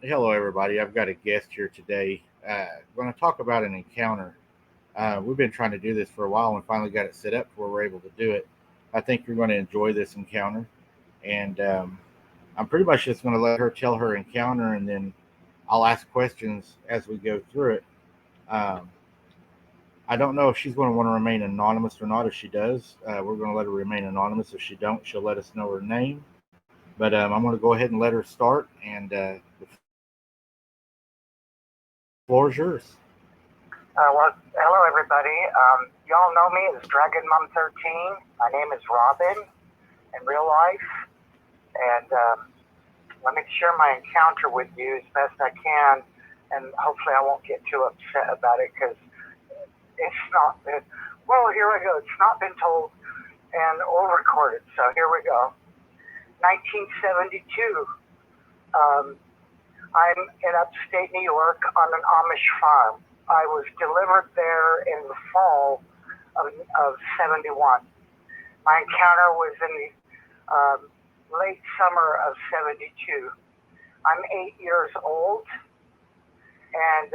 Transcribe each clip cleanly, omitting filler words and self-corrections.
Hello, everybody. I've got a guest here today. We're going to talk about an encounter. We've been trying to do this for a while and finally got it set up where we're able to do it. I think you're going to enjoy this encounter. And I'm pretty much just going to let her tell her encounter and then I'll ask questions as we go through it. Um, I don't know if she's going to want to remain anonymous or not. If she does, we're going to let her remain anonymous. If she don't, she'll let us know her name. But I'm going to go ahead and let her start. And the floor is yours. Hello everybody. Y'all know me as Dragon Mom 13. My name is Robin in real life, and let me share my encounter with you as best I can, and hopefully I won't get too upset about it because it's not been. Well, here we go. It's not been told and or recorded, so here we go. 1972. I'm in upstate New York on an Amish farm. I was delivered there in the fall of 71. My encounter was in the late summer of 72. I'm 8 years old, and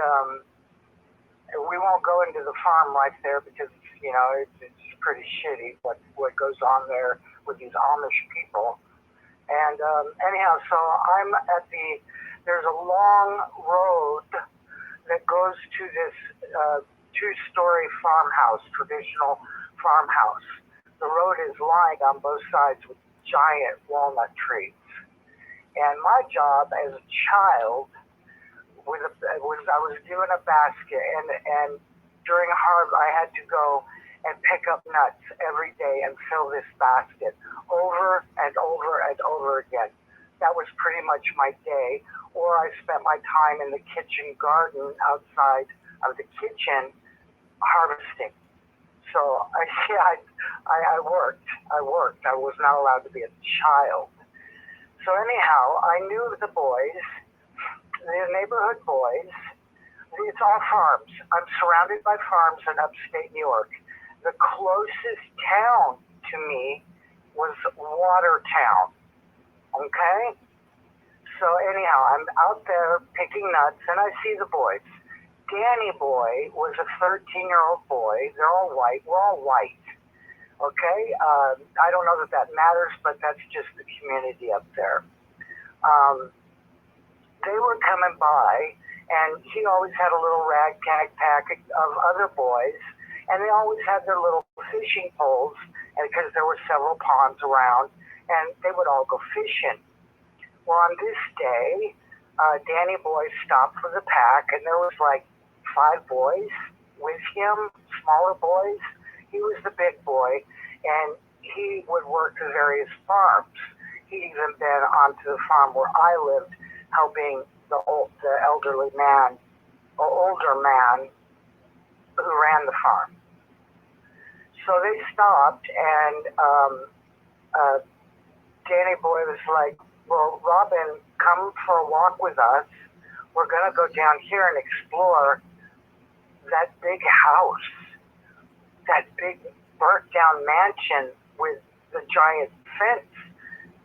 we won't go into the farm life there because, it's pretty shitty what goes on there with these Amish people. And anyhow, so I'm there's a long road that goes to this two-story farmhouse, traditional farmhouse. The road is lined on both sides with giant walnut trees. And my job as a child I was given a basket, and during harvest I had to go and pick up nuts every day and fill this basket over and over and over again. That was pretty much my day. Or I spent my time in the kitchen garden outside of the kitchen harvesting. So I worked. I was not allowed to be a child. So anyhow, I knew the boys, the neighborhood boys. It's all farms. I'm surrounded by farms in upstate New York. The closest town to me was Watertown. Okay? So anyhow, I'm out there picking nuts, and I see the boys. Danny Boy was a 13-year-old boy. They're all white. We're all white. Okay? I don't know that matters, but that's just the community up there. They were coming by, and he always had a little ragtag pack of other boys, and they always had their little fishing poles, and because there were several ponds around, and they would all go fishing. Well, on this day, Danny Boy stopped with a pack, and there was like 5 boys with him, smaller boys. He was the big boy, and he would work the various farms. He even been onto the farm where I lived, helping the older man who ran the farm. So they stopped, and Danny Boy was like, well, Robin, come for a walk with us. We're going to go down here and explore that big house, that big burnt down mansion with the giant fence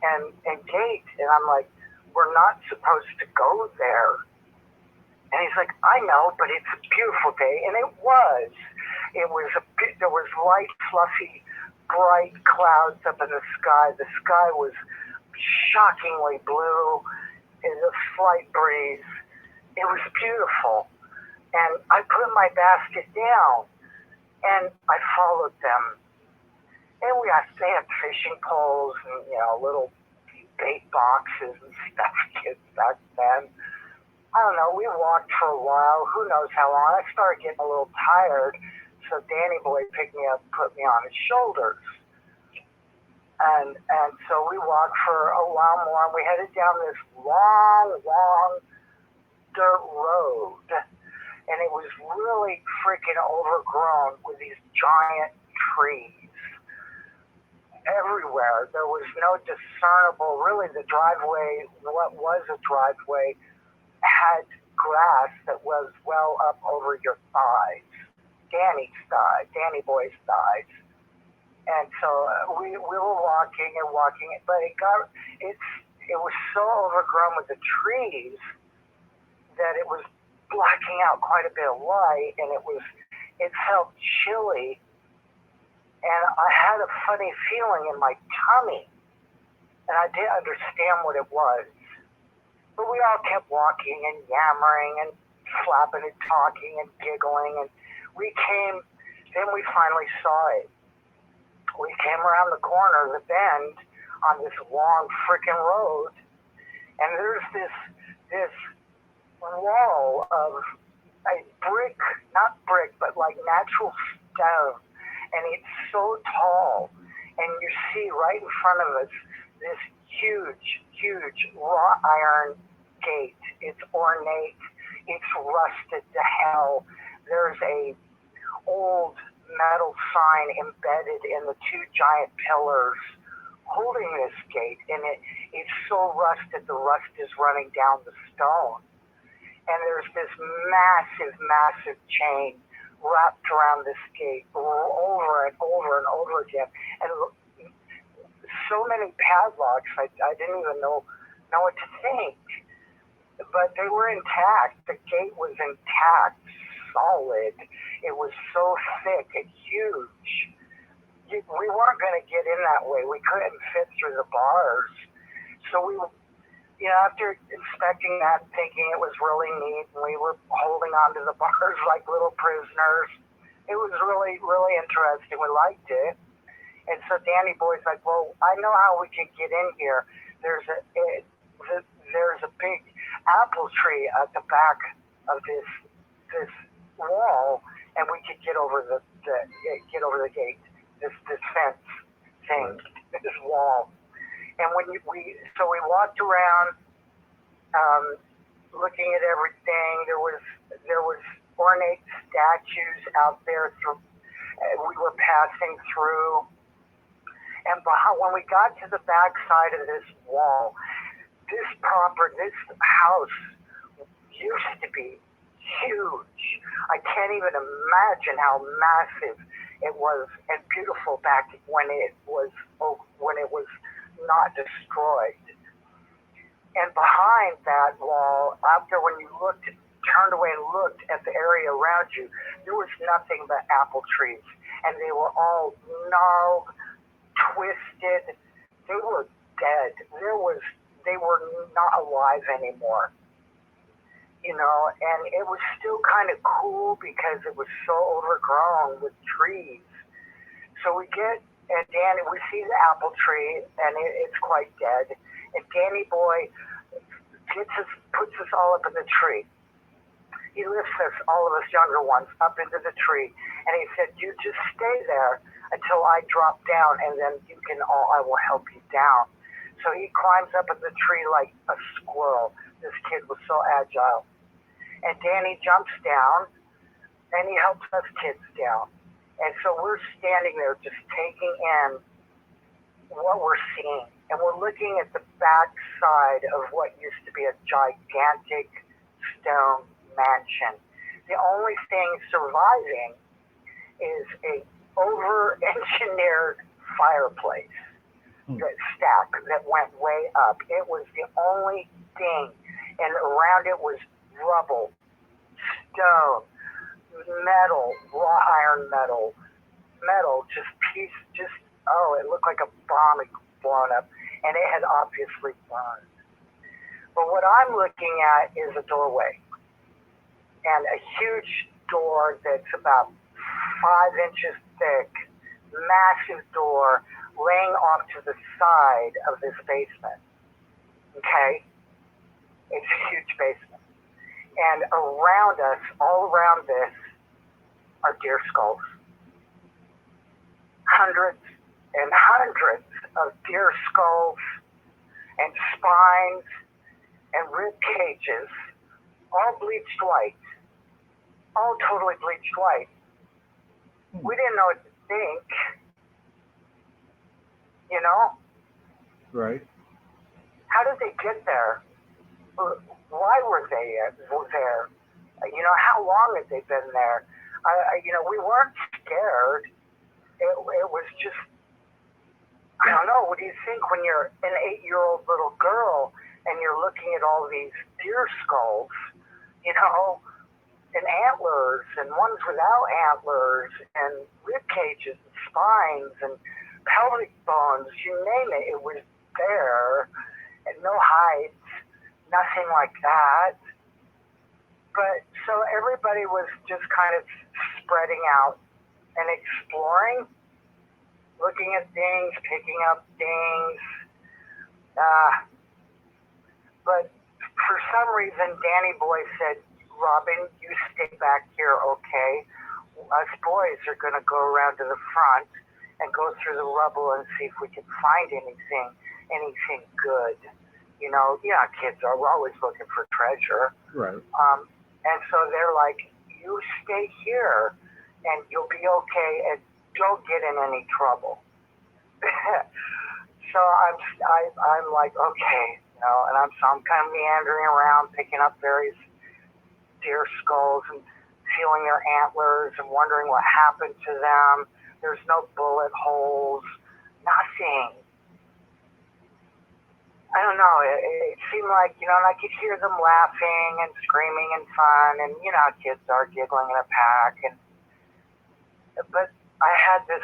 and gate. And I'm like, we're not supposed to go there. And he's like, I know, but it's a beautiful day. And it was. There was light, fluffy, bright clouds up in the sky. The sky was shockingly blue, in a slight breeze. It was beautiful. And I put my basket down, and I followed them. And they had fishing poles and, little bait boxes and stuff kids back then. I don't know, we walked for a while, who knows how long. I started getting a little tired, so Danny Boy picked me up, put me on his shoulders. And so we walked for a while more, and we headed down this long dirt road, and it was really freaking overgrown with these giant trees everywhere. There was no discernible, really the driveway, what was a driveway, had grass that was well up over your thighs, Danny Boy's thighs. And so we were walking, but it was so overgrown with the trees that it was blocking out quite a bit of light, and it felt chilly, and I had a funny feeling in my tummy, and I didn't understand what it was. But we all kept walking and yammering and flapping and talking and giggling, and then we finally saw it. We came around the corner of the bend on this long frickin' road, and there's this wall of a brick, not brick, but like natural stone, and it's so tall, and you see right in front of us this huge wrought iron gate. It's ornate, it's rusted to hell. There's a old metal sign embedded in the two giant pillars holding this gate, and it's so rusted, the rust is running down the stone. And there's this massive chain wrapped around this gate over and over again. And so many padlocks, I didn't even know what to think. But they were intact. The gate was intact, solid. It was so thick and huge. We weren't going to get in that way. We couldn't fit through the bars. So after inspecting that, thinking it was really neat, and we were holding onto the bars like little prisoners. It was really, really interesting. We liked it. And so Danny Boy's like, well, I know how we can get in here. There's a big apple tree at the back of this wall, and we could get over the gate, this fence thing, this wall. And we walked around, looking at everything. There was ornate statues out there. We were passing through, and when we got to the back side of this wall, this house used to be huge. I can't even imagine how massive it was and beautiful back when it was not destroyed. And behind that wall, when you turned away and looked at the area around you, there was nothing but apple trees, and they were all gnarled, twisted. They were dead. They were not alive anymore. And it was still kind of cool because it was so overgrown with trees. So we see the apple tree, and it's quite dead. And Danny Boy puts us all up in the tree. He lifts all of us younger ones, up into the tree, and he said, "You just stay there until I drop down, and then I will help you down." So he climbs up in the tree like a squirrel. This kid was so agile. And Danny jumps down, and he helps us kids down. And so we're standing there just taking in what we're seeing. And we're looking at the back side of what used to be a gigantic stone mansion. The only thing surviving is a over-engineered fireplace that went way up. It was the only thing, and around it was rubble, stone, metal, wrought iron metal, it looked like a bomb had blown up, and it had obviously burned. But what I'm looking at is a doorway, and a huge door that's about 5 inches thick, massive door, laying off to the side of this basement. Okay? It's a huge basement. And around us, all around this, are deer skulls. Hundreds and hundreds of deer skulls and spines and rib cages, all bleached white. All totally bleached white. We didn't know what to think. Right. How did they get there? Why were they there? How long had they been there? We weren't scared. It was just, I don't know. What do you think when you're an 8-year-old little girl and you're looking at all these deer skulls? you know, and antlers, and ones without antlers, and rib cages, and spines, and pelvic bones, you name it, it was there, and no hides, nothing like that. But so everybody was just kind of spreading out and exploring, looking at things, picking up things. But for some reason, Danny Boy said, Robin, you stay back here, okay? Us boys are going to go around to the front and go through the rubble and see if we can find anything good. You know, yeah, kids are. We're always looking for treasure. Right. And so they're like, you stay here and you'll be okay and don't get in any trouble. So I'm like, okay, you know, and I'm kind of meandering around, picking up various deer skulls and feeling their antlers and wondering what happened to them. There's no bullet holes, nothing. I don't know, it seemed like, you know, and I could hear them laughing and screaming and fun, and you know how kids are, giggling in a pack. But I had this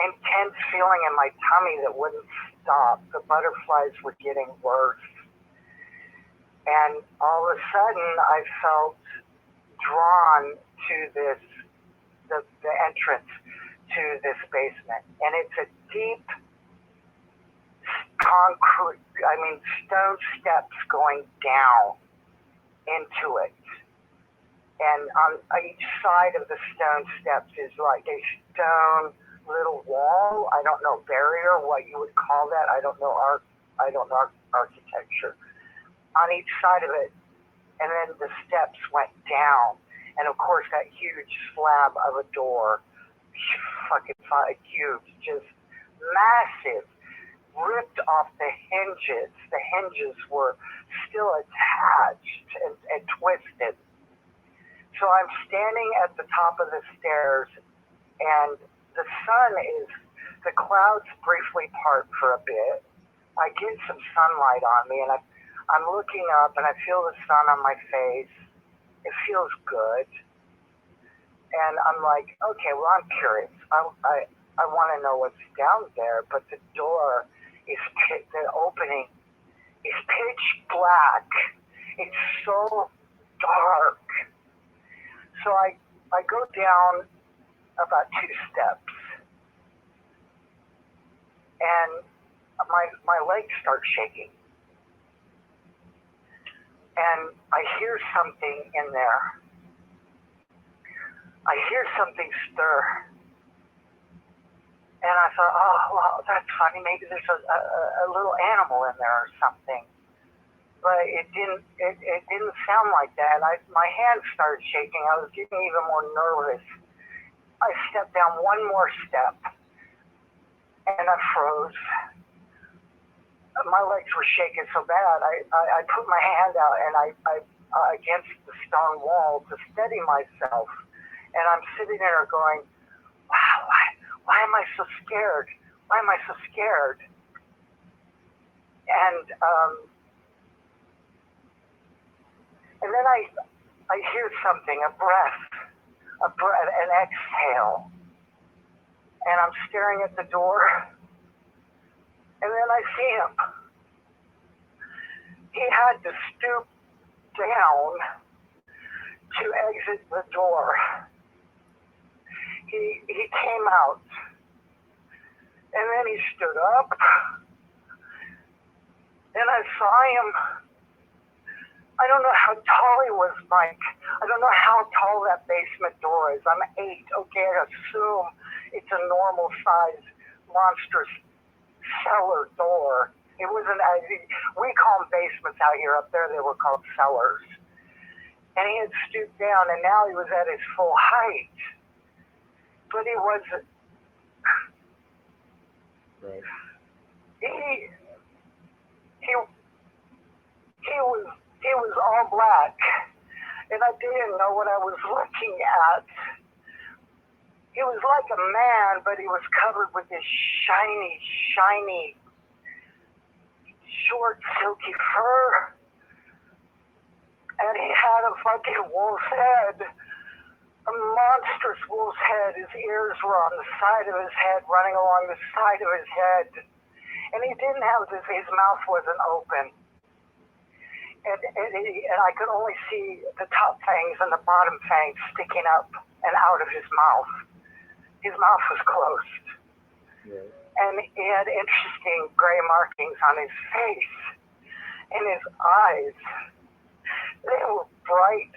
intense feeling in my tummy that wouldn't stop. The butterflies were getting worse. And all of a sudden, I felt drawn to the entrance to this basement. And it's a deep concrete, stone steps going down into it. And on each side of the stone steps is like a stone little wall. I don't know, barrier, what you would call that. I don't know architecture. On each side of it, and then the steps went down. And of course, that huge slab of a door, fucking huge, just massive, ripped off the hinges. The hinges were still attached and twisted. So I'm standing at the top of the stairs, and the clouds briefly part for a bit. I get some sunlight on me, and I'm looking up, and I feel the sun on my face. It feels good. And I'm like, okay, well, I'm curious. I want to know what's down there, but the door the opening is pitch black. It's so dark. So I go down about 2 steps, and my legs start shaking. And I hear something in there. I hear something stir. And I thought, oh, well, that's funny. Maybe there's a little animal in there or something. But it didn't sound like that. My hands started shaking. I was getting even more nervous. I stepped down one more step, and I froze. My legs were shaking so bad. I put my hand out and I against the stone wall to steady myself. And I'm sitting there going, wow, why am I so scared? Why am I so scared? And then I hear something, a breath, an exhale. And I'm staring at the door. And then I see him. He had to stoop down to exit the door. He came out. And then he stood up. And I saw him. I don't know how tall he was, Mike. I don't know how tall that basement door is. I'm 8. Okay, I assume it's a normal size, monstrous cellar door. It wasn't, we call them basements out here. Up there, they were called cellars. And he had stooped down, and now he was at his full height. But he wasn't. Right. He was all black, and I didn't know what I was looking at. He was like a man, but he was covered with this shiny, short, silky fur. and he had a fucking wolf's head, a monstrous wolf's head. His ears were on the side of his head, running along the side of his head. And he didn't have this, his mouth wasn't open. And I could only see the top fangs and the bottom fangs sticking up and out of his mouth. His mouth was closed. Right. And he had interesting gray markings on his face and his eyes. They were bright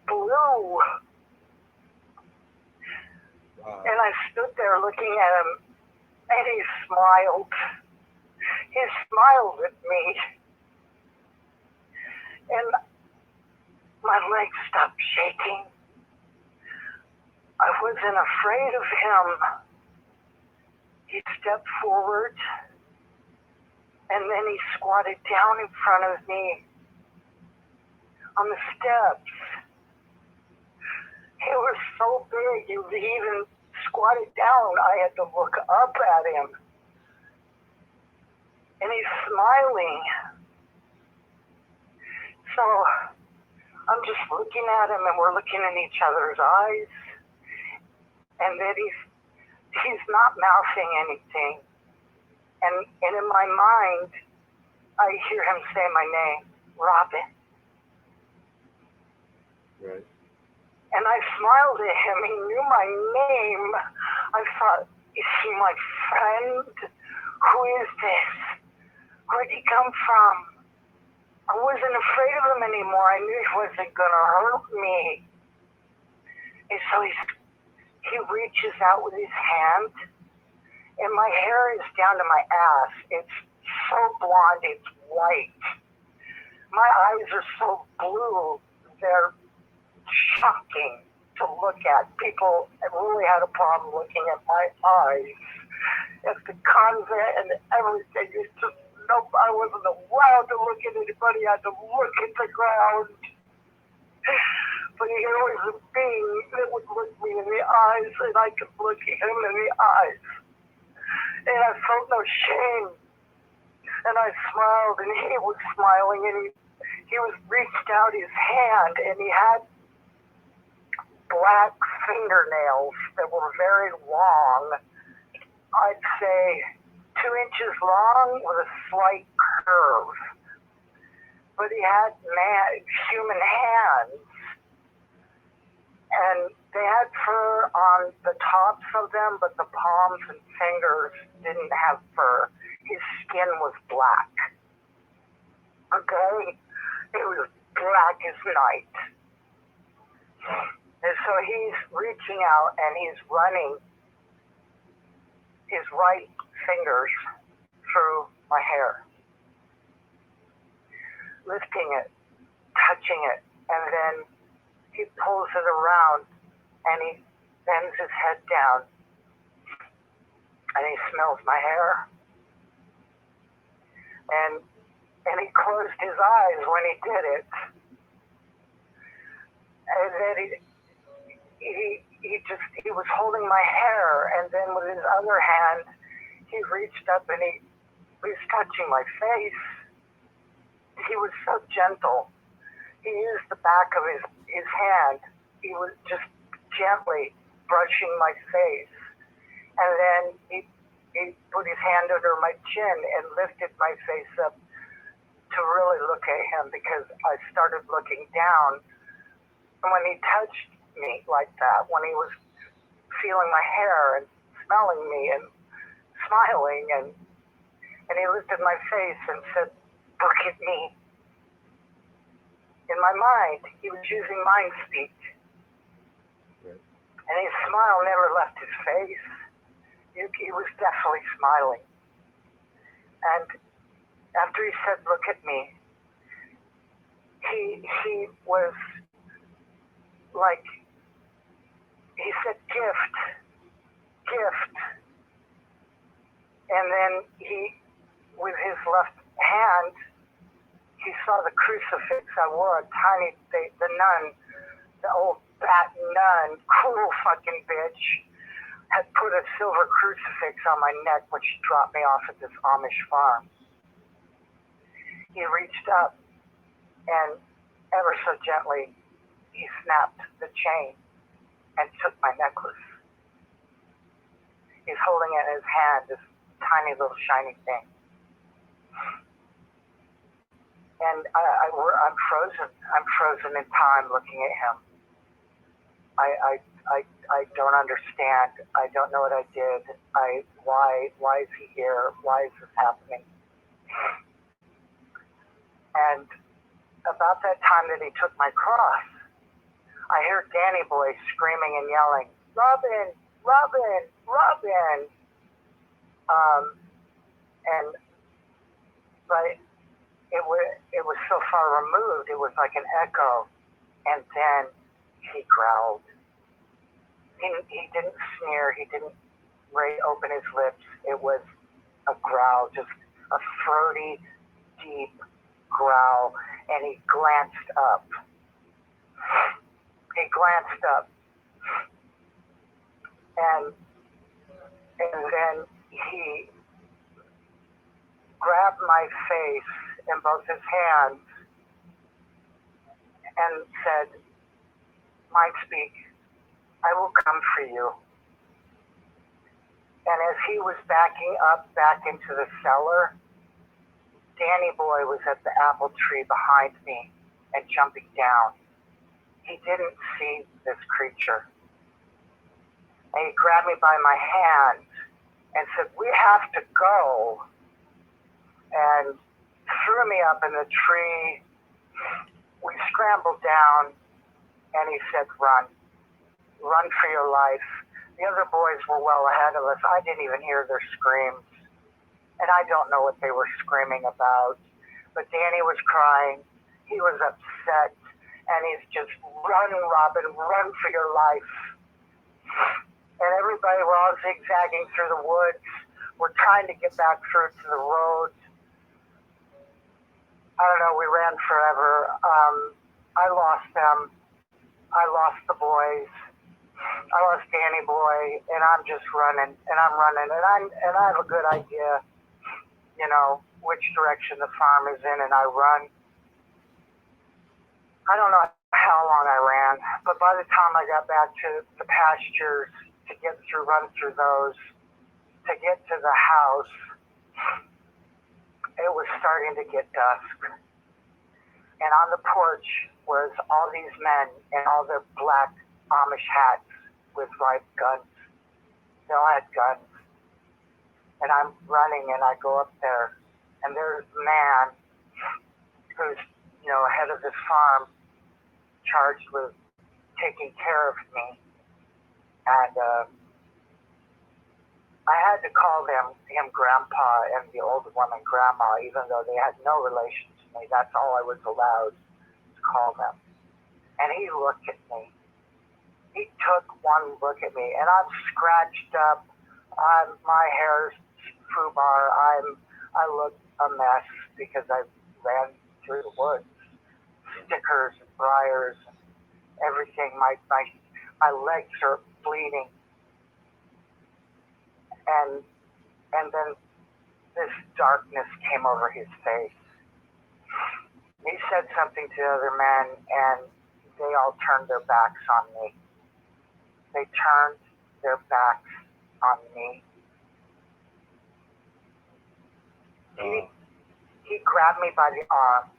blue. Wow. And I stood there looking at him, and he smiled. He smiled at me. And my legs stopped shaking. I wasn't afraid of him. He stepped forward, and then he squatted down in front of me on the steps. He was so big, he even squatted down. I had to look up at him. And he's smiling. So I'm just looking at him, and we're looking in each other's eyes. And then he's not mouthing anything. And in my mind, I hear him say my name, Robin. Right. And I smiled at him. He knew my name. I thought, is he my friend? Who is this? Where'd he come from? I wasn't afraid of him anymore. I knew he wasn't going to hurt me. And so he reaches out with his hand, and my hair is down to my ass. It's so blonde, it's white. My eyes are so blue, they're shocking to look at. People really had a problem looking at my eyes. At the convent and everything, it's just, nope, I wasn't allowed to look at anybody. I had to look at the ground. But here was a being that would look me in the eyes, and I could look him in the eyes. And I felt no shame. And I smiled, and he was smiling, and he was reached out his hand, and he had black fingernails that were very long. I'd say 2 inches long with a slight curve. But he had human hands. And they had fur on the tops of them, but the palms and fingers didn't have fur. His skin was black. Okay? It was black as night. And so he's reaching out and he's running his right fingers through my hair, lifting it, touching it, and then he pulls it around and he bends his head down and he smells my hair. And he closed his eyes when he did it. And then he was holding my hair, and then with his other hand, he reached up and he was touching my face. He was so gentle. He used the back of his hand. He was just gently brushing my face. And then he put his hand under my chin and lifted my face up to really look at him, because I started looking down. And when he touched me like that, when he was feeling my hair and smelling me and smiling, and he lifted my face and said, "Look at me." In my mind, he was using mind speak. Right. And his smile never left his face. He was definitely smiling. And after he said, "Look at me," he was like, he said, "Gift, gift." And then he, with his left hand, he saw the crucifix I wore, the nun, the old fat nun, cool fucking bitch, had put a silver crucifix on my neck when she dropped me off at this Amish farm. He reached up and ever so gently, he snapped the chain and took my necklace. He's holding it in his hand, this tiny little shiny thing. And I'm frozen. I'm frozen in time looking at him. I don't understand. I don't know what I did. Why is he here? Why is this happening? And about that time that he took my cross, I hear Danny Boy screaming and yelling, "Robin, Robin, Robin!" But it was so far removed, it was like an echo. And then he growled. He didn't sneer. He didn't open his lips. It was a growl, just a throaty, deep growl. And he glanced up. And then he grabbed my face in both his hands and said, "Mind speak, I will come for you." And as he was backing up back into the cellar, Danny Boy was at the apple tree behind me and jumping down. He didn't see this creature. And he grabbed me by my hand and said, "We have to go." And threw me up in the tree. We scrambled down, and he said, "Run. Run for your life." The other boys were well ahead of us. I didn't even hear their screams. And I don't know what they were screaming about. But Danny was crying. He was upset. And he's just, "Run, Robin, run for your life." And everybody, we're all zigzagging through the woods. We're trying to get back through to the road. I don't know, we ran forever. I lost them. I lost the boys. I lost Danny Boy, and I'm just running, and I'm running, and I have a good idea, which direction the farm is in, and I run. I don't know how long I ran, but by the time I got back to the pastures to run through those, to get to the house, it was starting to get dusk. And on the porch was all these men in all their black Amish hats with live guns. They all had guns. And I'm running, and I go up there, and there's a man who's, head of this farm, charged with taking care of me. And I had to call him Grandpa and the old woman Grandma, even though they had no relation to me. That's all I was allowed to call them. And he looked at me. He took one look at me, and I'm scratched up. My hair's foobar. I look a mess because I ran through the woods. Stickers and briars and everything. My legs are bleeding. And then this darkness came over his face. He said something to the other men, and they all turned their backs on me. They turned their backs on me. He grabbed me by the arm,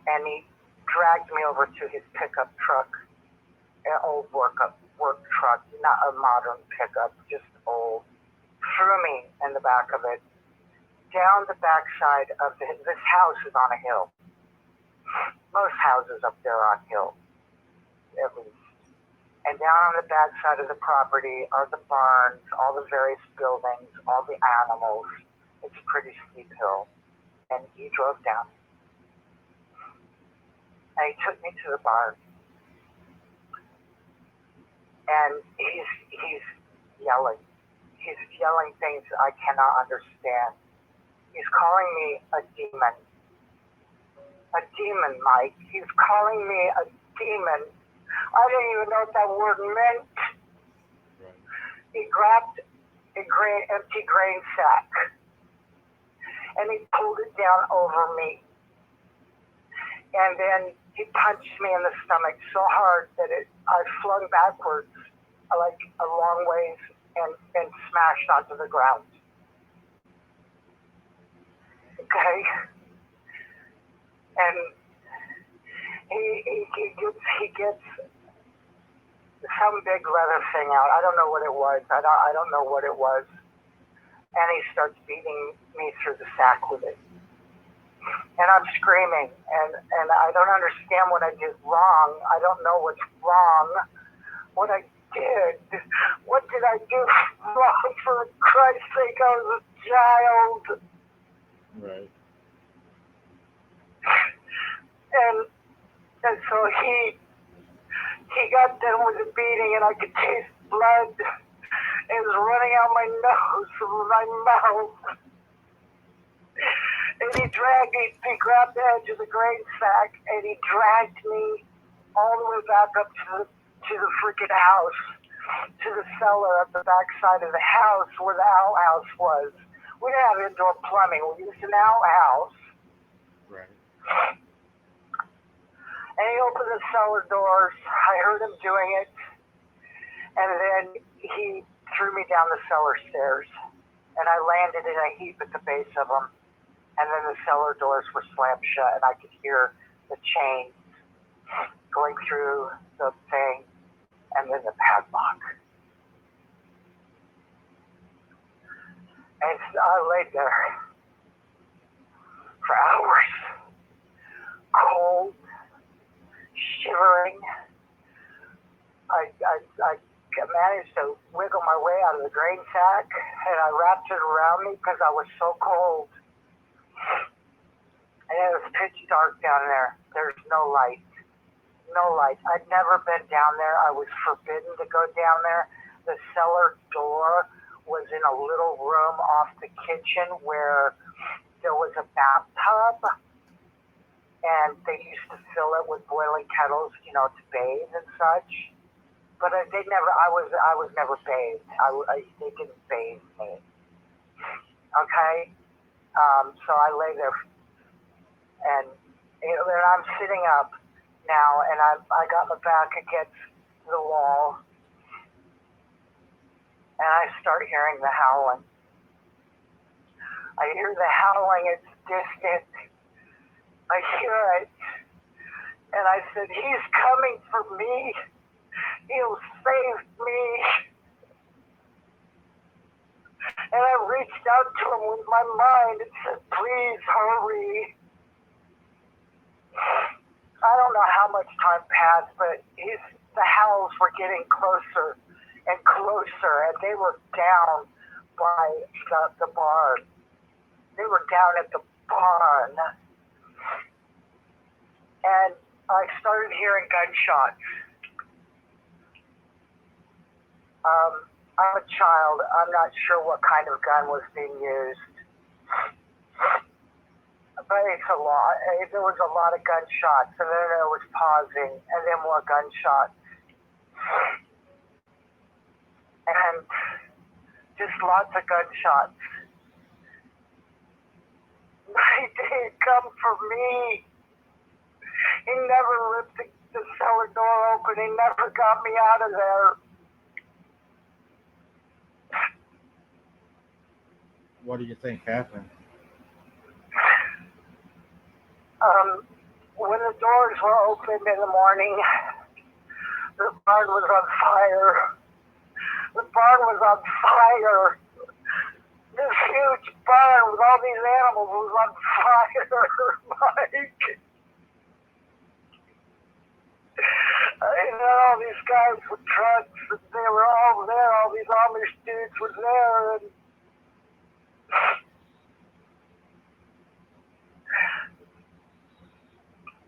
and he dragged me over to his pickup truck, an old work truck, not a modern pickup, just old. Threw me in the back of it, down the backside of this house is on a hill. Most houses up there are on hills, at least. And down on the backside of the property are the barns, all the various buildings, all the animals. It's a pretty steep hill. And he drove down. And he took me to the barn. And he's yelling. He's yelling things I cannot understand. He's calling me a demon. A demon, Mike. He's calling me a demon. I didn't even know what that word meant. Right. He grabbed an empty grain sack, and he pulled it down over me. and then he punched me in the stomach so hard that I flung backwards like a long ways and smashed onto the ground. Okay, and he gets some big leather thing out. I don't know what it was. I don't know what it was. And he starts beating me through the sack with it. And I'm screaming, and I don't understand what I did wrong. I don't know what's wrong. What I did. What did I do wrong? For Christ's sake, I was a child. Right. And so he got done with the beating, and I could taste blood. It was running out my nose from my mouth. And he grabbed the edge of the grain sack, and he dragged me all the way back up to the freaking house, to the cellar at the back side of the house where the outhouse was. We didn't have indoor plumbing. We used an outhouse. Right. And he opened the cellar doors. I heard him doing it. And then he threw me down the cellar stairs. And I landed in a heap at the base of them. And then the cellar doors were slammed shut, and I could hear the chains going through the thing, and then the padlock. And I laid there for hours, cold, shivering. I managed to wiggle my way out of the grain sack, and I wrapped it around me because I was so cold. And it was pitch dark down there. There's no light. No light. I'd never been down there. I was forbidden to go down there. The cellar door was in a little room off the kitchen where there was a bathtub. And they used to fill it with boiling kettles, to bathe and such. But I was never bathed. They didn't bathe me. Okay? So I lay there, and I'm sitting up now, and I got my back against the wall, and I start hearing the howling. I hear the howling, it's distant. I hear it, and I said, "He's coming for me. He'll save me." And I reached out to him with my mind and said, "Please hurry." I don't know how much time passed, but the howls were getting closer and closer, and they were down by the barn. They were down at the barn. And I started hearing gunshots. I'm a child. I'm not sure what kind of gun was being used. But it's a lot. There was a lot of gunshots, and then there was pausing, and then more gunshots. And just lots of gunshots. He didn't come for me. He never ripped the cellar door open. He never got me out of there. What do you think happened? When the doors were opened in the morning, the barn was on fire. The barn was on fire. This huge barn with all these animals was on fire, Mike. And then all these guys with trucks, and they were all there. All these Amish dudes were there, and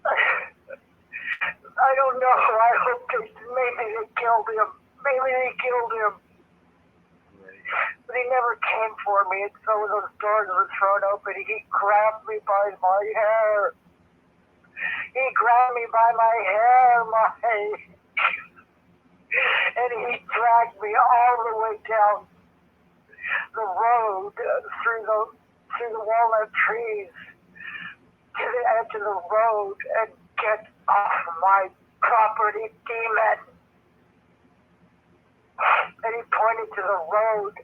I don't know. I hope maybe they killed him. Maybe they killed him. But he never came for me. And so when those doors were thrown open, he grabbed me by my hair. He grabbed me by my hair, Mike. And he dragged me all the way down the road through the walnut trees. And side to the road and get off my property, demon. And he pointed to the road.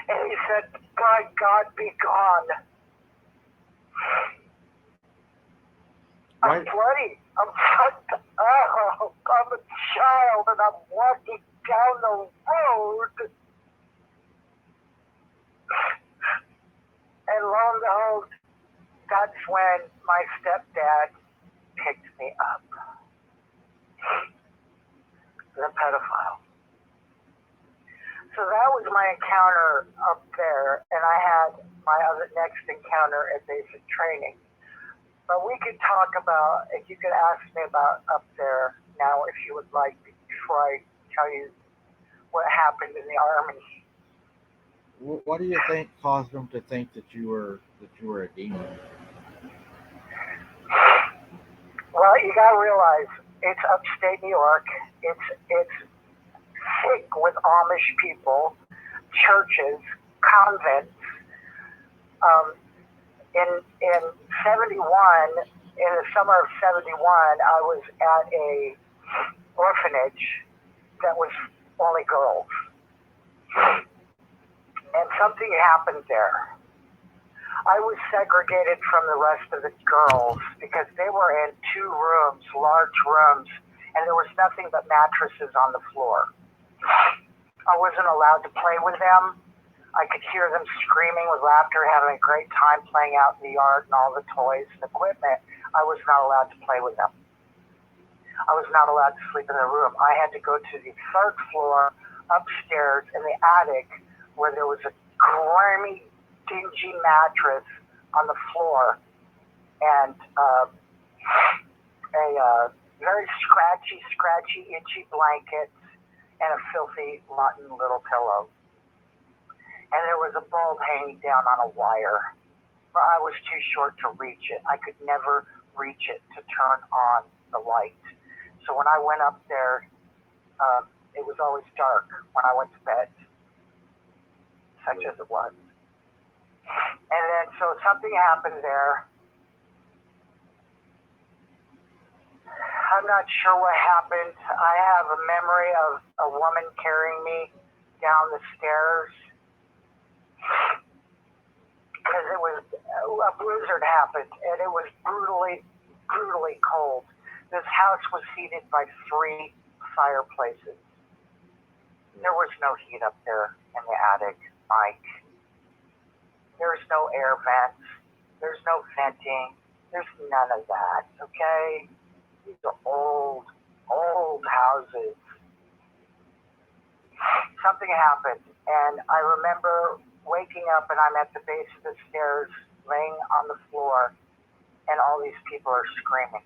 And he said, by God, be gone. I'm bloody. I'm fucked up. I'm a child and I'm walking down the road. And lo and behold, that's when my stepdad picked me up. The pedophile. So that was my encounter up there, and I had my other next encounter at basic training. But we could talk about, if you could ask me about up there now, if you would like, before I tell you what happened in the Army. What do you think caused them to think that you were a demon? Well, you gotta realize it's upstate New York. It's thick with Amish people, churches, convents. In 71, in the summer of 71, I was at a orphanage that was only girls. And something happened there. I was segregated from the rest of the girls because they were in 2 rooms, large rooms, and there was nothing but mattresses on the floor. I wasn't allowed to play with them. I could hear them screaming with laughter, having a great time playing out in the yard and all the toys and equipment. I was not allowed to play with them. I was not allowed to sleep in the room. I had to go to the 3rd floor upstairs in the attic where there was a grimy, dingy mattress on the floor and a very scratchy, itchy blanket and a filthy, rotten little pillow. And there was a bulb hanging down on a wire. But I was too short to reach it. I could never reach it to turn on the light. So when I went up there, it was always dark when I went to bed, such as it was. And then, so something happened there. I'm not sure what happened. I have a memory of a woman carrying me down the stairs. Because it was, a blizzard happened, and it was brutally cold. This house was heated by 3 fireplaces. There was no heat up there in the attic, Mike. There's no air vents. There's no venting. There's none of that, okay? These are old houses. Something happened, and I remember waking up, and I'm at the base of the stairs, laying on the floor, and all these people are screaming.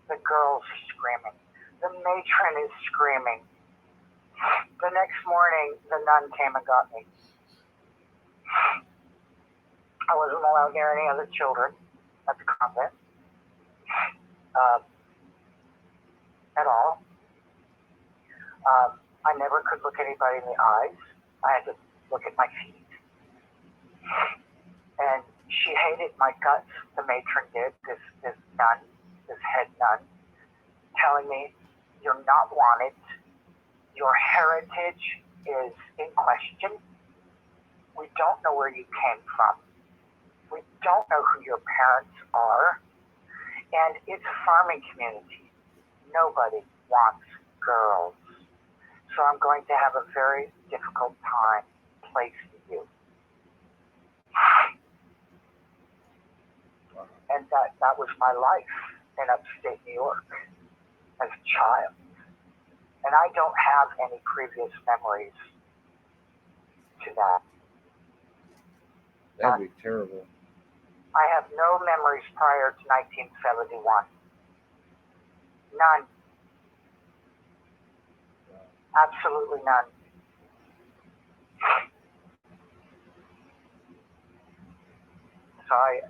The girls are screaming. The matron is screaming. The next morning, the nun came and got me. I wasn't allowed near any other children at the convent at all. I never could look anybody in the eyes. I had to look at my feet. And she hated my guts, the matron did, this nun, this head nun, telling me, you're not wanted. Your heritage is in question. We don't know where you came from. We don't know who your parents are. And it's a farming community. Nobody wants girls. So I'm going to have a very difficult time placing you. And that was my life in upstate New York as a child. And I don't have any previous memories to that. That'd be terrible. I have no memories prior to 1971. None. Absolutely none. So I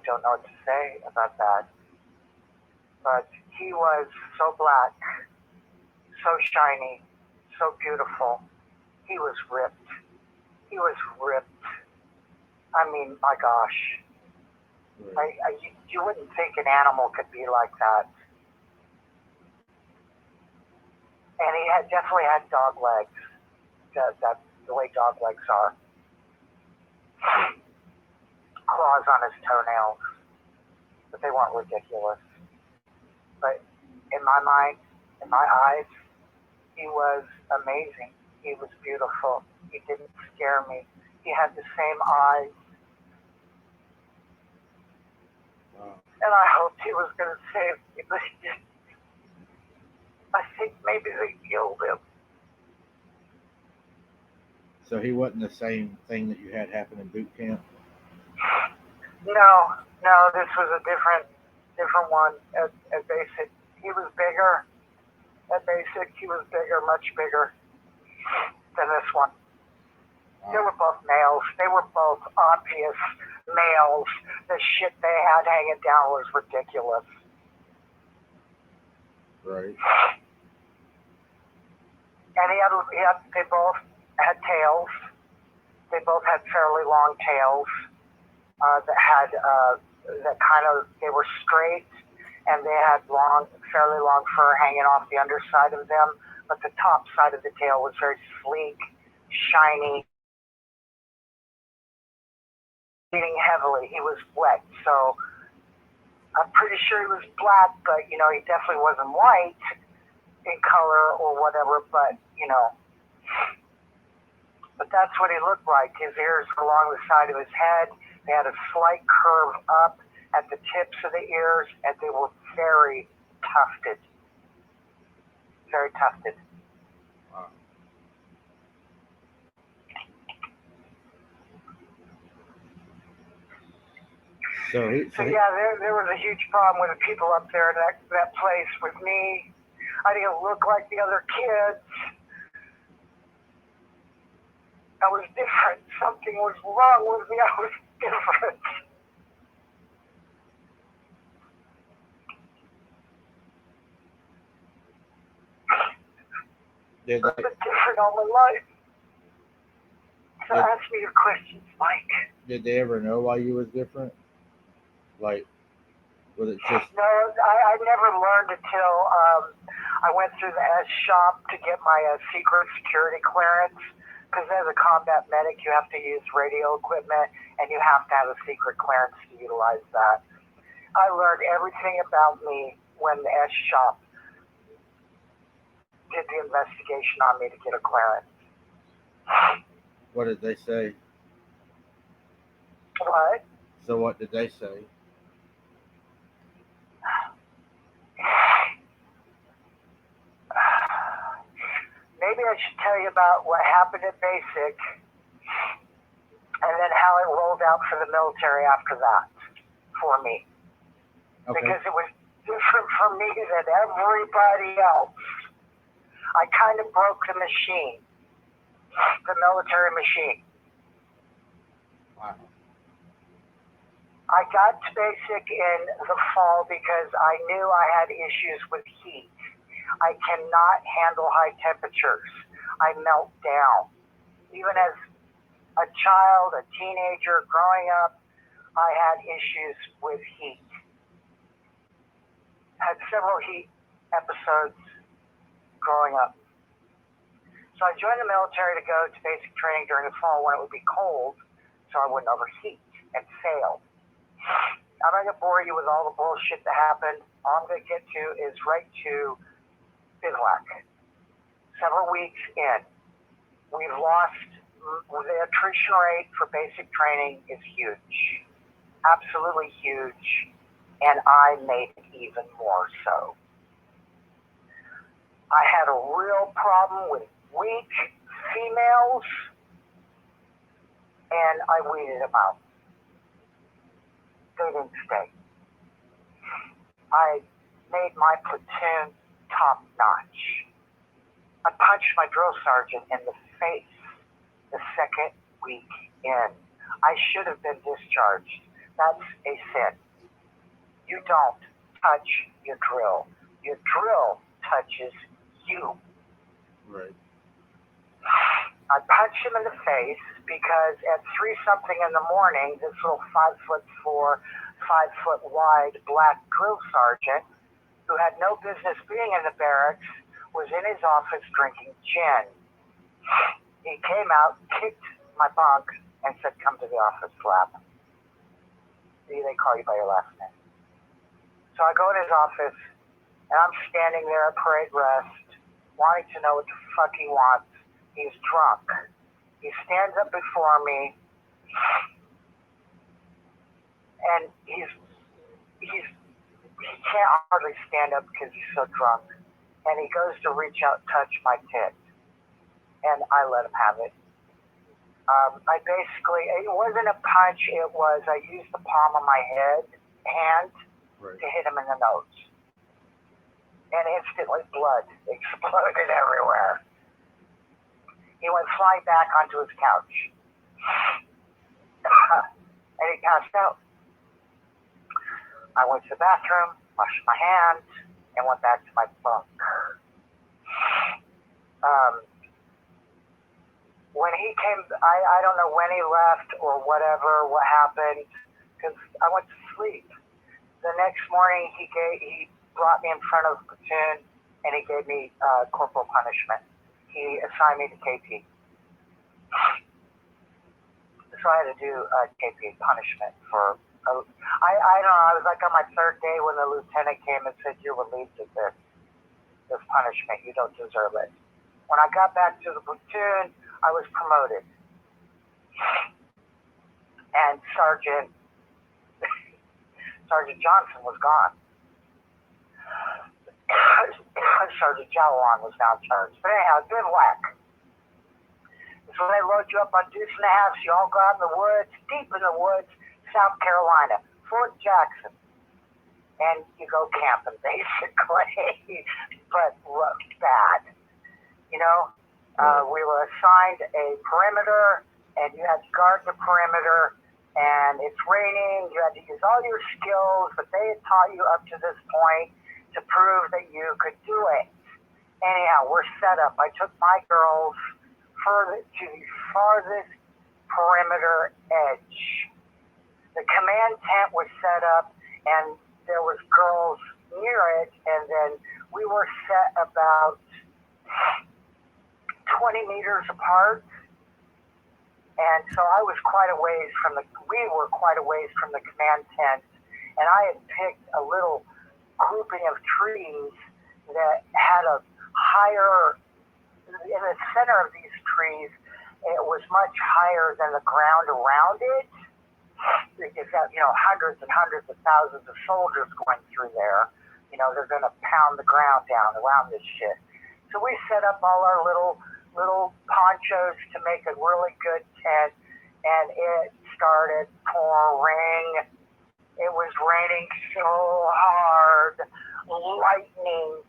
don't know what to say about that. But he was so black, so shiny, so beautiful. He was ripped. I I mean, my gosh. Right. You wouldn't think an animal could be like that. And he definitely had dog legs. That's the way dog legs are. Claws on his toenails. But they weren't ridiculous. But in my mind, in my eyes, he was amazing. He was beautiful. He didn't scare me. He had the same eyes. Wow. And I hoped he was going to save me, but he didn't. I think maybe they killed him. So he wasn't the same thing that you had happen in boot camp? No, this was a different one at basic. He was bigger. At basic, he was bigger, much bigger than this one. Wow. They were both males. They were both obvious males. The shit they had hanging down was ridiculous. Right. And they both had tails. They both had fairly long tails they were straight, and they had fairly long fur hanging off the underside of them, but the top side of the tail was very sleek, shiny, bleeding heavily. He was wet, so I'm pretty sure he was black, but he definitely wasn't white in color or whatever, but that's what he looked like. His ears were along the side of his head. They had a slight curve up at the tips of the ears, and they were very tufted. Very tufted. Wow. So yeah, there was a huge problem with the people up there in that place with me. I didn't look like the other kids. I was different. Something was wrong with me. I was different. I've been different all my life. So ask me your questions, Mike. Did they ever know why you was different? Like, was it just... No, I never learned until I went through the S shop to get my secret security clearance. Because as a combat medic, you have to use radio equipment, and you have to have a secret clearance to utilize that. I learned everything about me when the S shop did the investigation on me to get a clearance. What did they say? What? So what did they say? Maybe I should tell you about what happened at basic and then how it rolled out for the military after that for me. Okay. Because it was different for me than everybody else. I kind of broke the machine, the military machine. Wow. I got to basic in the fall because I knew I had issues with heat. I cannot handle high temperatures. I melt down. Even as a child, a teenager, growing up, I had issues with heat. Had several heat episodes growing up. So I joined the military to go to basic training during the fall when it would be cold, so I wouldn't overheat and fail. I'm not going to bore you with all the bullshit that happened. All I'm going to get to is right to bivouac. Several weeks in, we've lost, the attrition rate for basic training is huge. Absolutely huge. And I made it even more so. I had a real problem with weak females, and I weeded them out. They didn't stay. I made my platoon top notch. I punched my drill sergeant in the face the second week in. I should have been discharged. That's a sin. You don't touch your drill. Your drill touches you. Right. I punched him in the face because at 3-something in the morning, this little 5'4", 5-foot wide black drill sergeant, who had no business being in the barracks, was in his office drinking gin. He came out, kicked my bunk, and said, "Come to the office, Flap. They call you by your last name." So I go in his office, and I'm standing there at parade rest, wanting to know what the fuck he wants. He's drunk. He stands up before me, and he can't hardly stand up because he's so drunk. And he goes to reach out and touch my tit, and I let him have it. It wasn't a punch, it was, I used the palm of my hand to hit him in the nose. And instantly blood exploded everywhere. He went flying back onto his couch. And he passed out. I went to the bathroom, washed my hands, and went back to my bunk. When he came, I don't know when he left or whatever, what happened, because I went to sleep. The next morning, he brought me in front of the platoon, and he gave me corporal punishment. He assigned me to KP. So I had to do KP punishment for, I don't know, I was like on my third day when the lieutenant came and said, "You're relieved of this punishment, you don't deserve it." When I got back to the platoon, I was promoted. And Sergeant Johnson was gone. Sergeant Jawan was now in charge. But anyhow, good whack. It's when they load you up on deuce and a half, so you all go out in the woods, deep in the woods, South Carolina, Fort Jackson. And you go camping, basically. But bad. You know? We were assigned a perimeter, and you had to guard the perimeter, and it's raining. You had to use all your skills that they had taught you up to this point to prove that you could do it. Anyhow, we're set up. I took my girls to the farthest perimeter edge. The command tent was set up, and there was girls near it, and then we were set about 20 meters apart, and so we were quite a ways from the command tent, and I had picked a little grouping of trees that had a higher, in the center of these trees, it was much higher than the ground around it. You've got, hundreds and hundreds of thousands of soldiers going through there. They're going to pound the ground down around this shit. So we set up all our little ponchos to make a really good tent, and it started pouring. It was raining so hard, lightning.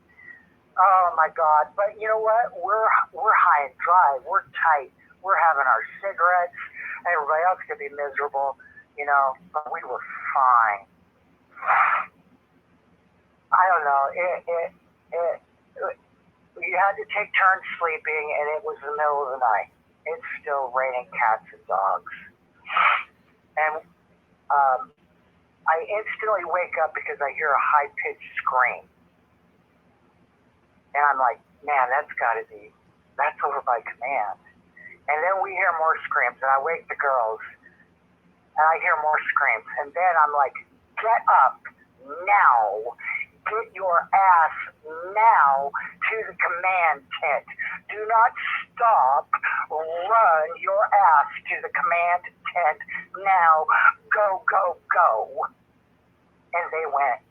Oh my God! But you know what? We're high and dry. We're tight. We're having our cigarettes. Everybody else could be miserable, but we were fine. I don't know. You had to take turns sleeping, and it was the middle of the night. It's still raining cats and dogs. And I instantly wake up because I hear a high-pitched scream. And I'm like, man, that's over by command. And then we hear more screams, and I wake the girls, and I hear more screams. And then I'm like, get up now. Get your ass now to the command tent. Do not stop. Run your ass to the command tent now. Go, go, go. And they went.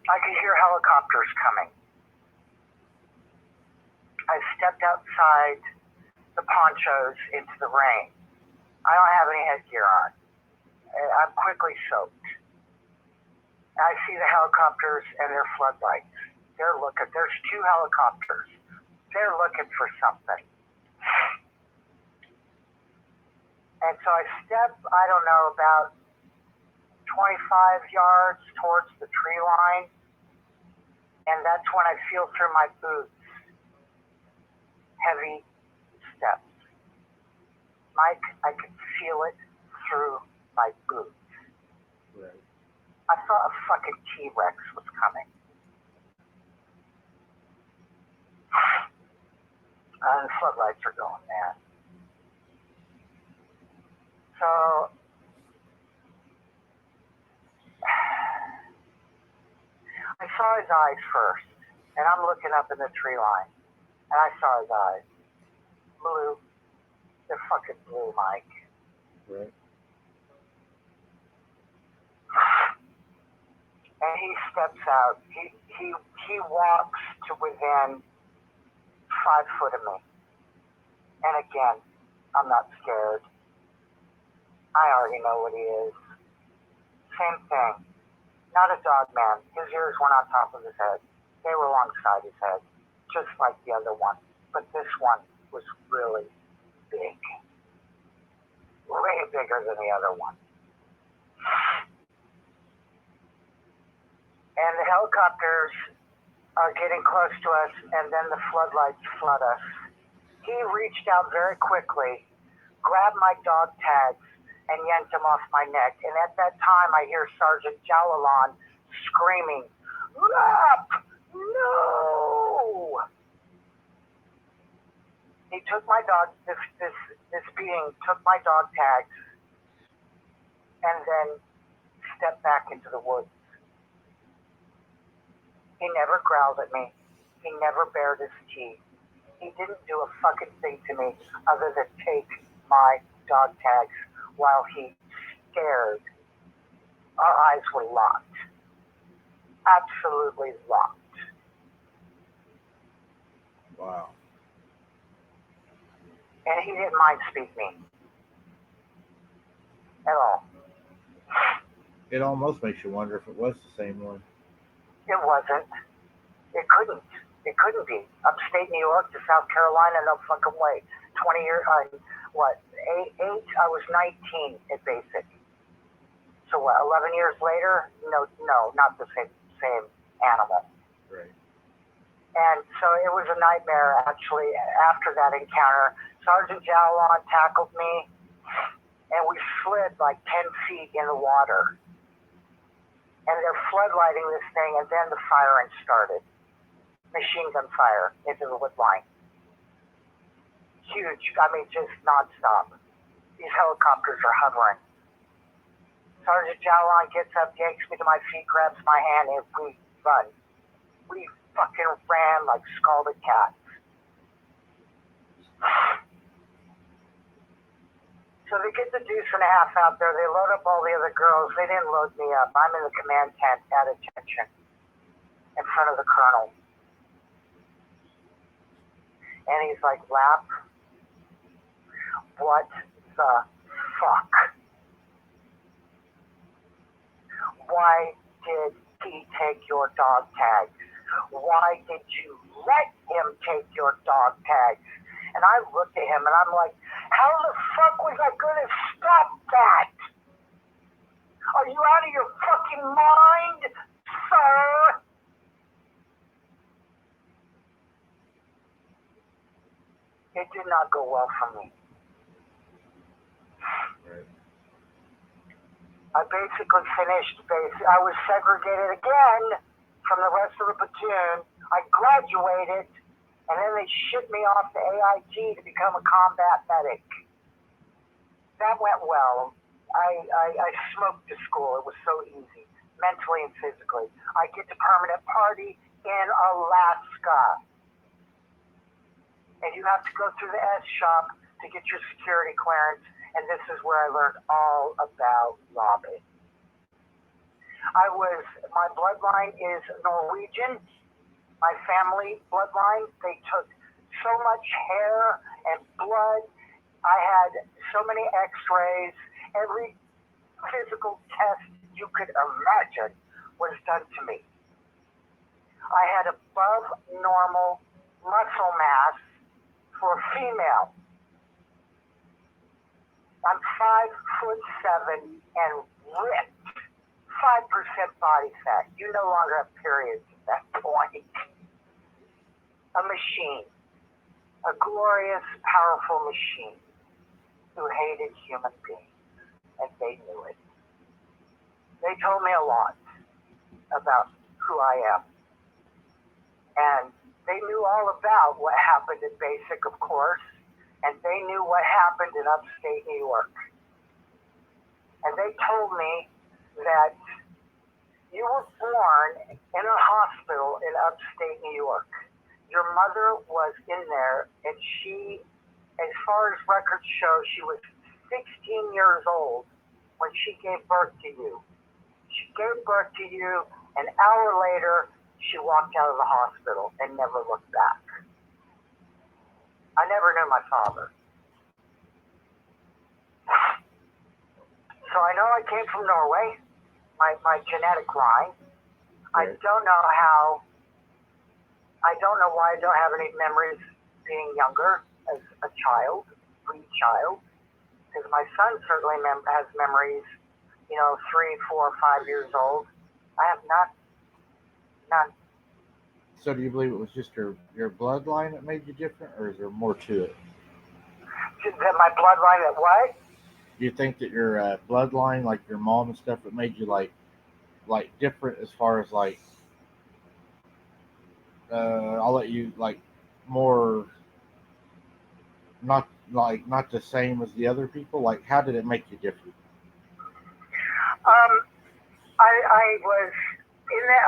I could hear helicopters coming. I stepped outside the ponchos into the rain. I don't have any headgear on. I'm quickly soaked. I see the helicopters and their floodlights. There's 2 helicopters. They're looking for something. And so I step, I don't know, about 25 yards towards the tree line. And that's when I feel through my boots heavy steps. Mike, I could feel it through my boots. Right. I thought a fucking T-Rex was coming. And the floodlights are going, man. So, I saw his eyes first, and I'm looking up in the tree line, and I saw his eyes. Blue. They're fucking blue, Mike. Right. And he steps out. He walks to within 5 foot of me. And again, I'm not scared. I already know what he is. Same thing. Not a dog man. His ears weren't on top of his head. They were alongside his head, just like the other one. But this one was really big. Way bigger than the other one. And the helicopters are getting close to us, and then the floodlights flood us. He reached out very quickly, grabbed my dog tags, and yanked them off my neck. And at that time, I hear Sergeant Jalalan screaming, "Rap! No!" He took my dog, this being took my dog tags, and then stepped back into the woods. He never growled at me. He never bared his teeth. He didn't do a fucking thing to me other than take my dog tags while he stared. Our eyes were locked. Absolutely locked. Wow. And he didn't mind speaking at all. It almost makes you wonder if it was the same one. It wasn't. It couldn't. It couldn't be. Upstate New York to South Carolina, no fucking way. 20 years, I was 19 at basic. So what, 11 years later? No, not the same animal. Right. And so it was a nightmare, actually, after that encounter. Sergeant Jalalan tackled me, and we slid like 10 feet in the water. And they're floodlighting this thing, and then the firing started. Machine gun fire into the wood line. Huge, just nonstop. These helicopters are hovering. Sergeant Jalalan gets up, yanks me to my feet, grabs my hand, and we run. We fucking ran like scalded cats. So they get the deuce and a half out there. They load up all the other girls. They didn't load me up. I'm in the command tent at attention in front of the colonel. And he's like, "Lap, what the fuck? Why did he take your dog tags? Why did you let him take your dog tags?" And I looked at him and I'm like, how the fuck was I going to stop that? Are you out of your fucking mind, sir? It did not go well for me. Right. I basically finished I was segregated again from the rest of the platoon. I graduated, and then they shipped me off to AIT to become a combat medic. That went well. I smoked to school. It was so easy, mentally and physically. I get to permanent party in Alaska. And you have to go through the S shop to get your security clearance, and this is where I learned all about robbing. My bloodline is Norwegian. My family bloodline, they took so much hair and blood. I had so many x-rays. Every physical test you could imagine was done to me. I had above normal muscle mass for a female. I'm 5'7" and ripped. 5% body fat. You no longer have periods at that point. A machine. a glorious, powerful machine who hated human beings, and they knew it. They told me a lot about who I am, and they knew all about what happened in Basic, of course, and they knew what happened in upstate New York. And they told me that you were born in a hospital in upstate New York. Your mother was in there, and she, as far as records show, she was 16 years old when she gave birth to you. She gave birth to you, an hour later, she walked out of the hospital and never looked back. I never knew my father. So I know I came from Norway, my genetic line. Right. I don't know why I don't have any memories being younger as a child, because my son certainly has memories, 3, 4, 5 years old. I have none. So do you believe it was just your bloodline that made you different, or is there more to it? That my bloodline, that what? Do you think that your bloodline, like your mom and stuff, that made you like different as far as like I'll let you like more not the same as the other people? Like, how did it make you different? I was in that.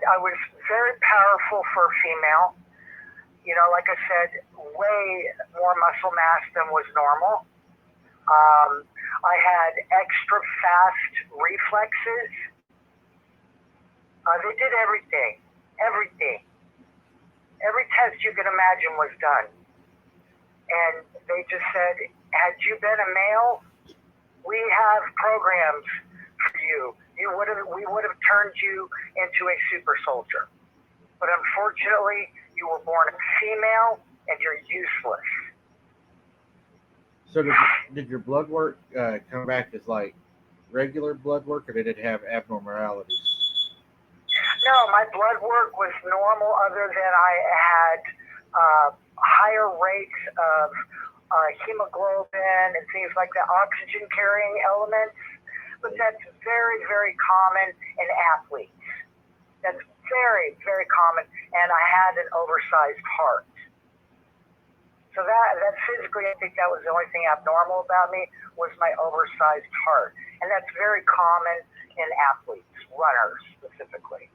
I was very powerful for a female. Like I said, way more muscle mass than was normal. I had extra fast reflexes. They did everything. Every test you can imagine was done. And they just said, had you been a male, we have programs for you. We would have turned you into a super soldier. But unfortunately, you were born a female and you're useless. So did your blood work come back as like regular blood work, or did it have abnormalities? No, my blood work was normal, other than I had higher rates of hemoglobin and things like that, oxygen carrying elements. But that's very, very common in athletes. That's very, very common. And I had an oversized heart. So that physically, I think that was the only thing abnormal about me, was my oversized heart. And that's very common in athletes, runners specifically.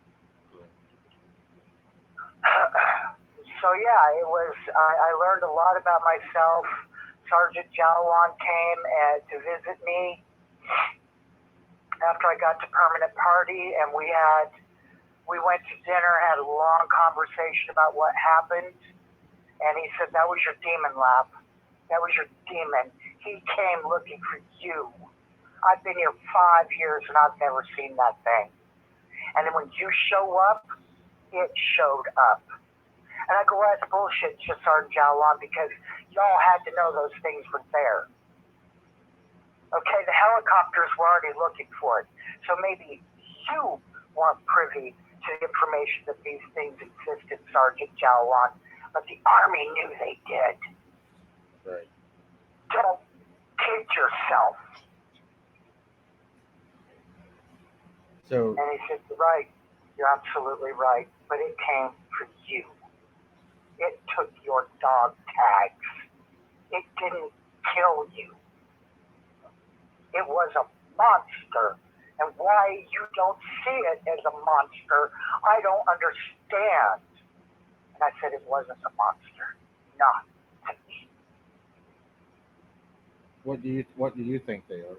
So yeah, it was. I learned a lot about myself. Sergeant Jalawan came to visit me after I got to permanent party, and we went to dinner, had a long conversation about what happened, and he said, that was your demon, Lap. That was your demon. He came looking for you. I've been here 5 years and I've never seen that thing. And then when you show up, it showed up. And I go, well, that's bullshit, just Sergeant Jalawan, because y'all had to know those things were there. Okay, the helicopters were already looking for it. So maybe you weren't privy to the information that these things existed, Sergeant Jalawan, but the Army knew they did. Right. Don't kid yourself. So. And he said, you're right. You're absolutely right. But it came for you. It took your dog tags. It didn't kill you. It was a monster. And why you don't see it as a monster, I don't understand. And I said, it wasn't a monster. Not to me. What do you think they are?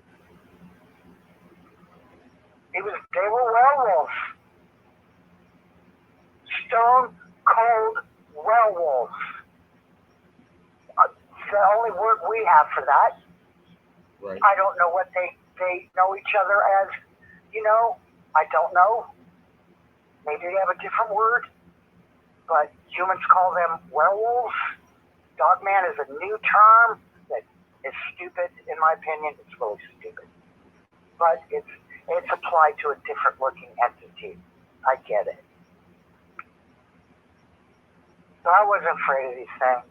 They were werewolves. Stone cold werewolves. It's the only word we have for that. Right. I don't know what they know each other as, I don't know. Maybe they have a different word, but humans call them werewolves. Dogman is a new term that is stupid, in my opinion. It's really stupid. But it's applied to a different looking entity. I get it. So I wasn't afraid of these things.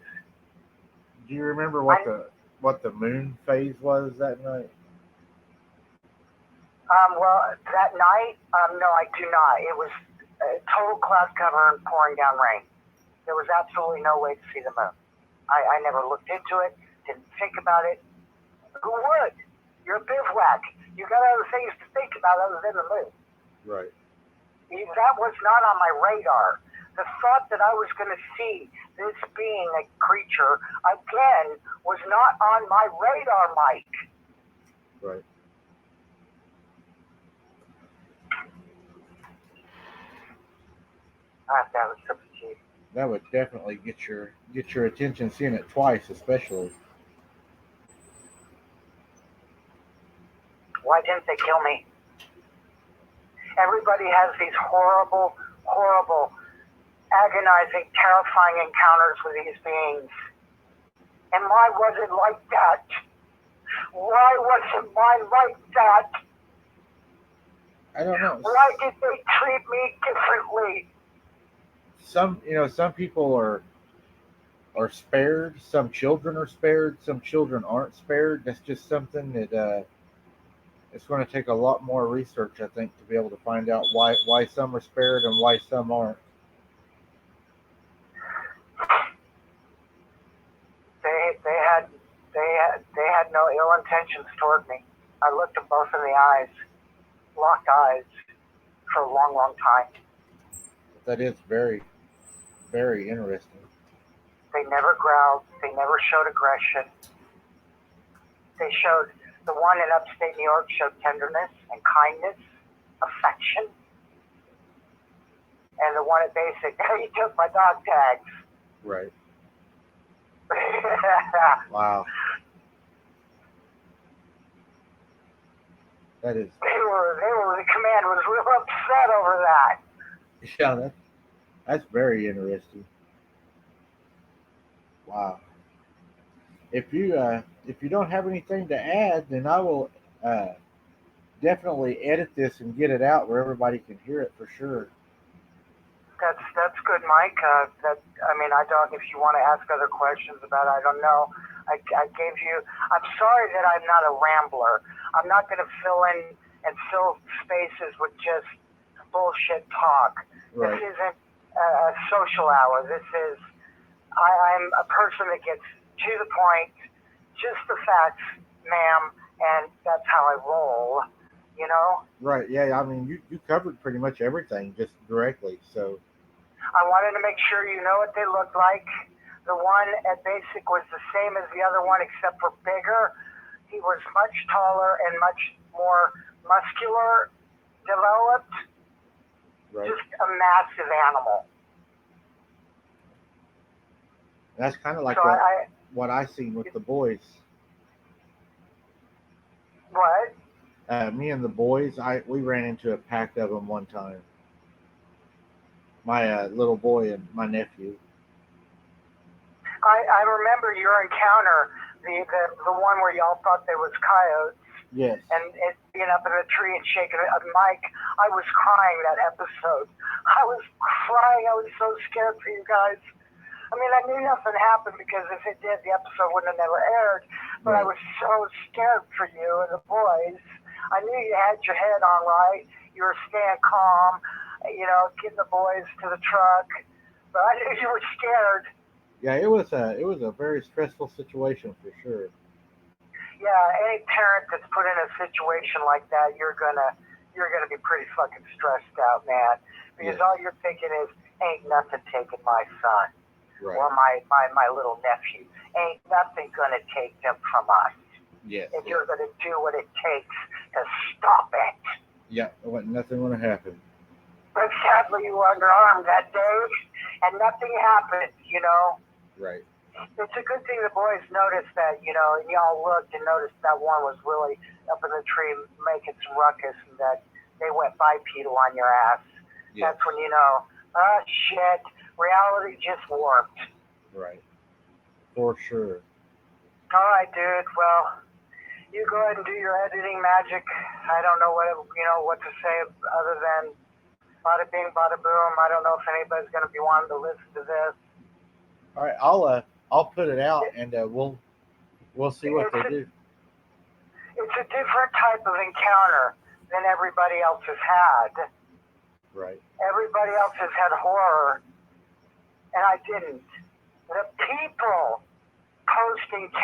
Do you remember I, what the moon phase was that night? well, that night, no, I do not. It was total cloud cover and pouring down rain. There was absolutely no way to see the moon. I never looked into it, didn't think about it. Who would? You're a bivouac. You got other things to think about other than the moon. Right. That was not on my radar. The thought that I was going to see this being a creature again was not on my radar, Mike. Right. That was triple G. That would definitely get your attention seeing it twice, especially. Why didn't they kill me? Everybody has these horrible, horrible, agonizing, terrifying encounters with these beings. And why was it like that? Why wasn't mine like that? I don't know. Why did they treat me differently? Some people are spared. Some children are spared. Some children aren't spared. That's just something that it's going to take a lot more research, I think, to be able to find out why some are spared and why some aren't. They had no ill intentions toward me. I looked them both in the eyes, locked eyes, for a long, long time. That is very, very interesting. They never growled. They never showed aggression. The one in upstate New York showed tenderness and kindness, affection. And the one at Basic, he took my dog tags. Right. Wow. That is. The command was real upset over that. Yeah, that's very interesting. Wow. If you don't have anything to add, then I will definitely edit this and get it out where everybody can hear it for sure. That's good, Mike. I don't. If you want to ask other questions about it, I don't know. I gave you. I'm sorry that I'm not a rambler. I'm not going to fill in and fill spaces with just bullshit talk. Right. This isn't a social hour. This is. I'm a person that gets to the point, just the facts, ma'am, and that's how I roll. You know. Right. Yeah. I mean, you covered pretty much everything just directly. So. I wanted to make sure you know what they looked like. The one at Basic was the same as the other one, except for bigger. He was much taller and much more muscular, developed. Right. Just a massive animal. That's kind of like So what I seen with the boys. What? Me and the boys, we ran into a pack of them one time. My little boy and my nephew. I remember your encounter, the one where y'all thought there was coyotes. Yes. And it being up in a tree and shaking it. Mike, I was crying that episode. I was crying. I was so scared for you guys. I mean, I knew nothing happened because if it did, the episode wouldn't have never aired. But right. I was so scared for you and the boys. I knew you had your head on right. You were staying calm, getting the boys to the truck. But I knew you were scared. Yeah, it was a very stressful situation for sure. Yeah, any parent that's put in a situation like that, you're gonna be pretty fucking stressed out, man. Because all you're thinking is, ain't nothing taking my son. Right. Or my little nephew. Ain't nothing gonna take them from us. Yes. If you're gonna do what it takes to stop it. Yeah, nothing gonna happen. But sadly you were underarmed that day and nothing happened, Right. It's a good thing the boys noticed that, and y'all looked and noticed that one was really up in the tree making some ruckus and that they went bipedal on your ass. Yes. That's when you know, oh shit, reality just warped. Right. For sure. All right, dude. Well, you go ahead and do your editing magic. I don't know what to say other than bada bing, bada boom. I don't know if anybody's going to be wanting to listen to this. All right, I'll put it out, and we'll see what they do. It's a different type of encounter than everybody else has had. Right. Everybody else has had horror, and I didn't. The people post encounter